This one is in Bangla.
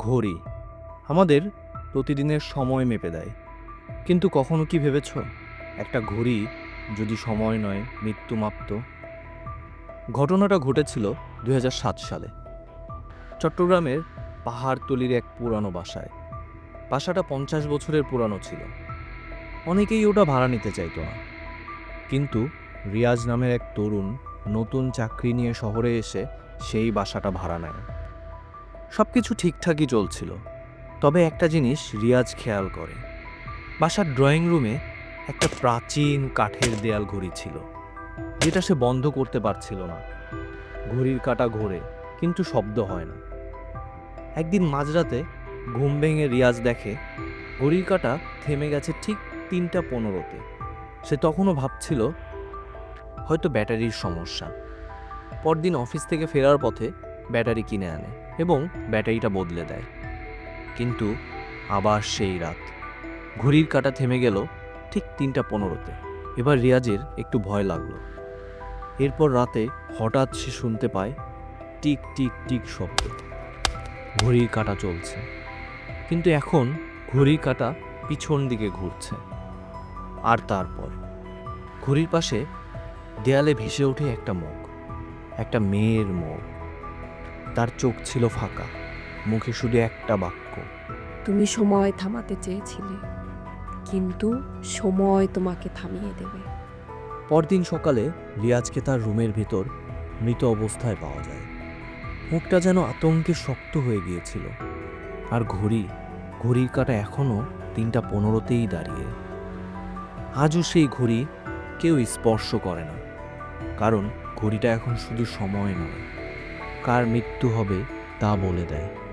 ঘড়ি আমাদের প্রতিদিনের সময় মেপে দেয়, কিন্তু কখনো কি ভেবেছ একটা ঘড়ি যদি সময় নয় মৃত্যু মাপত? ঘটনাটা ঘটেছিল 2007 সালে চট্টগ্রামের পাহাড়তলির এক পুরানো বাসায়। বাসাটা 50 বছরের পুরানো ছিল। অনেকেই ওটা ভাড়া নিতে চাইতো না, কিন্তু রিয়াজ নামের এক তরুণ নতুন চাকরি নিয়ে শহরে এসে সেই বাসাটা ভাড়া নেয়। সবকিছু ঠিকঠাকই চলছিল, তবে একটা জিনিস রিয়াজ খেয়াল করে। বাসার ড্রয়িং রুমে একটা প্রাচীন কাঠের দেয়াল ঘড়ি ছিল, যেটা সে বন্ধ করতে পারছিল না। ঘড়ির কাঁটা ঘোরে, কিন্তু শব্দ হয় না। একদিন মাঝরাতে ঘুম ভেঙে রিয়াজ দেখে ঘড়ির কাঁটা থেমে গেছে ঠিক 3টা 15-তে। সে তখনও ভাবছিল হয়তো ব্যাটারির সমস্যা। পরদিন অফিস থেকে ফেরার পথে ব্যাটারি কিনে আনে এবং ব্যাটারিটা বদলে দেয়। কিন্তু আবার সেই রাত, ঘড়ির কাঁটা থেমে গেল ঠিক 3টা 15-তে। এবার রিয়াজের একটু ভয় লাগলো। এরপর রাতে হঠাৎ সে শুনতে পায় টিক টিক টিক শব্দ। ঘড়ির কাঁটা চলছে, কিন্তু এখন ঘড়ির কাঁটা পিছন দিকে ঘুরছে। আর তারপর ঘড়ির পাশে দেয়ালে ভেসে ওঠে একটা মুখ, একটা মেয়ের মুখ। তার চোখ ছিল ফাঁকা, মুখে শুধু একটা বাক্য, তুমি সময় থামাতে চেয়েছিলে, কিন্তু সময় তোমাকে থামিয়ে দেবে। পরদিন সকালে রিয়াজকে তার রুমের ভেতর মৃত অবস্থায় পাওয়া যায়। মুখটা যেন আতঙ্কে শক্ত হয়ে গিয়েছিল। আর ঘড়ির কাঁটা এখনও 3টা 15-তেই দাঁড়িয়ে। আজও সেই ঘড়ি কেউ স্পর্শ করে না, কারণ ঘড়িটা এখন শুধু সময় নয়, কার মৃত্যু হবে তা বলে দেয়।